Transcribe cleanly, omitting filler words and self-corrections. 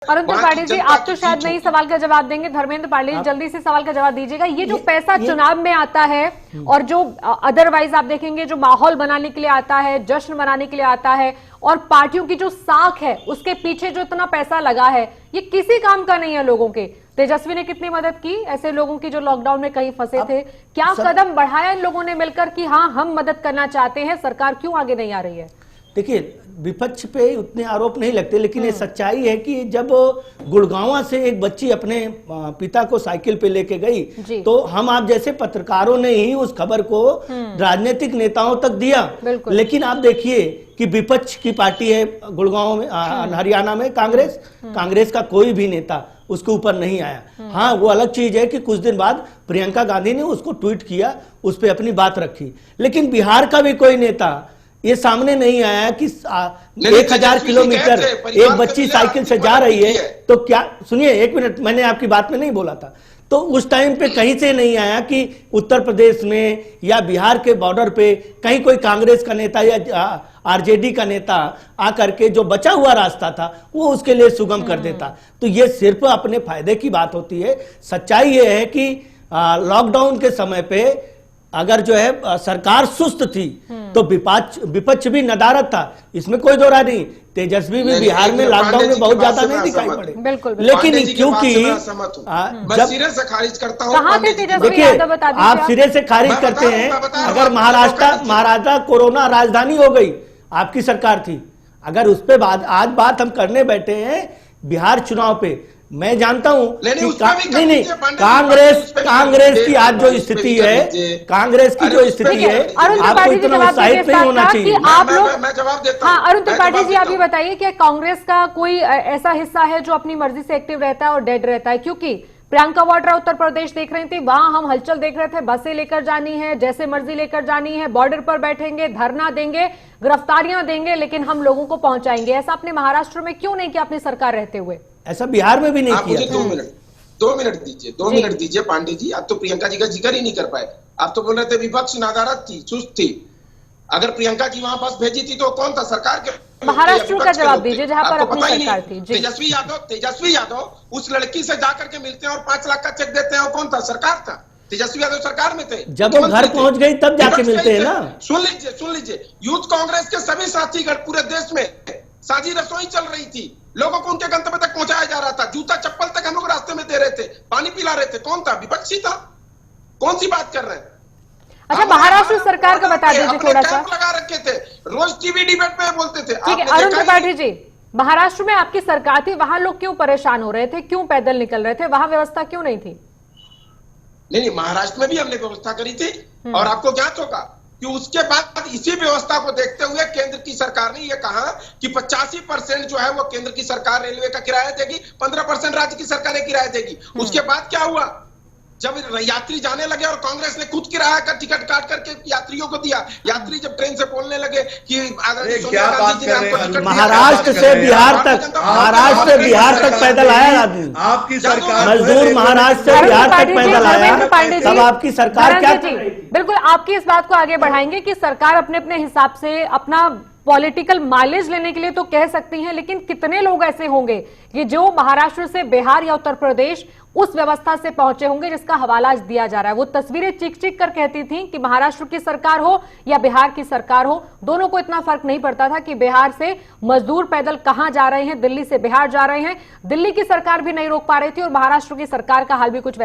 अरुण त्रिपाठी जी, आप तो शायद नहीं सवाल का जवाब देंगे। धर्मेंद्र पांडे जी, जल्दी से सवाल का जवाब दीजिएगा। ये जो पैसा चुनाव में आता है और जो अदरवाइज आप देखेंगे जो माहौल बनाने के लिए आता है, जश्न मनाने के लिए आता है, और पार्टियों की जो साख है उसके पीछे जो इतना पैसा लगा है, ये किसी काम का नहीं है लोगों के। तेजस्वी ने कितनी मदद की ऐसे लोगों की जो लॉकडाउन में कहीं फंसे थे? क्या कदम बढ़ाया इन लोगों ने मिलकर कि हाँ हम मदद करना चाहते हैं, सरकार क्यों आगे नहीं आ रही है? देखिए, विपक्ष पे उतने आरोप नहीं लगते, लेकिन ये सच्चाई है कि जब गुड़गांव से एक बच्ची अपने पिता को साइकिल पे लेके गई तो हम आप जैसे पत्रकारों ने ही उस खबर को राजनीतिक नेताओं तक दिया। लेकिन आप देखिए कि विपक्ष की पार्टी है गुड़गांव में, हरियाणा में कांग्रेस का कोई भी नेता उसके ऊपर नहीं आया। हाँ, वो अलग चीज है कि कुछ दिन बाद प्रियंका गांधी ने उसको ट्वीट किया, उस पर अपनी बात रखी, लेकिन बिहार का भी कोई नेता ये सामने नहीं आया कि 1000 किलोमीटर एक बच्ची साइकिल से जा रही है तो क्या, सुनिए एक मिनट, मैंने आपकी बात में नहीं बोला था, तो उस टाइम पे कहीं से नहीं आया कि उत्तर प्रदेश में या बिहार के बॉर्डर पे कहीं कोई कांग्रेस का नेता या आरजेडी का नेता आकर के जो बचा हुआ रास्ता था वो उसके लिए सुगम कर देता। तो ये सिर्फ अपने फायदे की बात होती है। सच्चाई ये है कि लॉकडाउन के समय पे अगर जो है सरकार सुस्त थी तो विपक्ष भी नदारद था, इसमें कोई दो राय नहीं। तेजस्वी भी बिहार में लॉकडाउन में बहुत ज्यादा नहीं दिखाई पड़े, लेकिन क्योंकि जब सिरे से खारिज करता हूं, देखिए आप सिरे से खारिज करते हैं। अगर महाराष्ट्र कोरोना राजधानी हो गई, आपकी सरकार थी, अगर उस पे आज बात हम करने बैठे हैं बिहार चुनाव पे, मैं जानता हूं कि नहीं कांग्रेस की आज जो स्थिति है, कांग्रेस की जो स्थिति है, आपको इतना उत्साहित नहीं होना चाहिए। आप लोग, मैं जवाब देता हूं। हाँ, अरुण त्रिपाठी जी, आप ये बताइए कि कांग्रेस का कोई ऐसा हिस्सा है जो अपनी मर्जी से एक्टिव रहता है और डेड रहता है? क्योंकि प्रियंका वाड्रा उत्तर प्रदेश देख रही थी, वहां हम हलचल देख रहे थे, बसें लेकर जानी है, जैसे मर्जी लेकर जानी है, बॉर्डर पर बैठेंगे, धरना देंगे, गिरफ्तारियां देंगे, लेकिन हम लोगों को पहुंचाएंगे। ऐसा आपने महाराष्ट्र में क्यों नहीं किया अपनी सरकार रहते हुए? ऐसा बिहार में भी नहीं किया। मुझे 2 मिनट दीजिए पांडे जी। आप तो प्रियंका जी का जिक्र ही नहीं कर पाए। आप तो बोल रहे थे विपक्ष नादारद थी, सुस्त थी। अगर प्रियंका जी वहां पास भेजी थी तो कौन था, सरकार के? महाराष्ट्र का जवाब दीजिए जहां पर अपनी सरकार थी। तेजस्वी यादव उस लड़की से जाकर के मिलते हैं और 5 लाख का चेक देते हैं, और कौन था? सरकार था। तेजस्वी यादव सरकार में थे, जब वो घर पहुंच गई तब जाके मिलते हैं ना। सुन लीजिए, यूथ कांग्रेस के सभी साथीगण पूरे देश में साझी रसोई चल रही थी, लोगों को उनके गंतव्य तक पहुंचाया जा रहा था, जूता चप्पल तक हम लोग रास्ते में दे रहे थे, पानी पिला रहे थे। कौन था? विपक्षी था। कौन सी बात कर रहे हैं? अच्छा, महाराष्ट्र सरकार का बता दीजिए थोड़ा सा। लगा रखे थे, रोज टीवी डिबेट में बोलते थे। ठीक है अरुण त्रिपाठी जी, महाराष्ट्र में आपकी सरकार थी, वहां लोग क्यों परेशान हो रहे थे, क्यों पैदल निकल रहे थे, वहां व्यवस्था क्यों नहीं थी? नहीं, महाराष्ट्र में भी हमने व्यवस्था करी थी, और आपको ज्ञात होगा कि उसके बाद इसी व्यवस्था को देखते हुए केंद्र की सरकार ने यह कहा कि 85% जो है वो केंद्र की सरकार रेलवे का किराया देगी, 15% राज्य की सरकारें किराया देगी। उसके बाद क्या हुआ? जब यात्री जाने लगे और कांग्रेस ने खुद किराया का टिकट काट करके यात्रियों को दिया, यात्री जब ट्रेन से बोलने लगे कि महाराष्ट्र से बिहार तक पैदल आया आदमी, आपकी सरकार मजदूर महाराष्ट्र से बिहार तक पैदल आया, तब आपकी सरकार क्या? बिल्कुल, आपकी इस बात को आगे बढ़ाएंगे कि सरकार अपने अपने हिसाब से अपना पॉलिटिकल माइलेज लेने के लिए तो कह सकती हैं, लेकिन कितने लोग ऐसे होंगे कि जो महाराष्ट्र से बिहार या उत्तर प्रदेश उस व्यवस्था से पहुंचे होंगे जिसका हवाला दिया जा रहा है? वो तस्वीरें चीख कर कहती थीं कि महाराष्ट्र की सरकार हो या बिहार की सरकार हो, दोनों को इतना फर्क नहीं पड़ता था कि बिहार से मजदूर पैदल कहां जा रहे हैं, दिल्ली से बिहार जा रहे हैं। दिल्ली की सरकार भी नहीं रोक पा रही थी और महाराष्ट्र की सरकार का हाल भी कुछ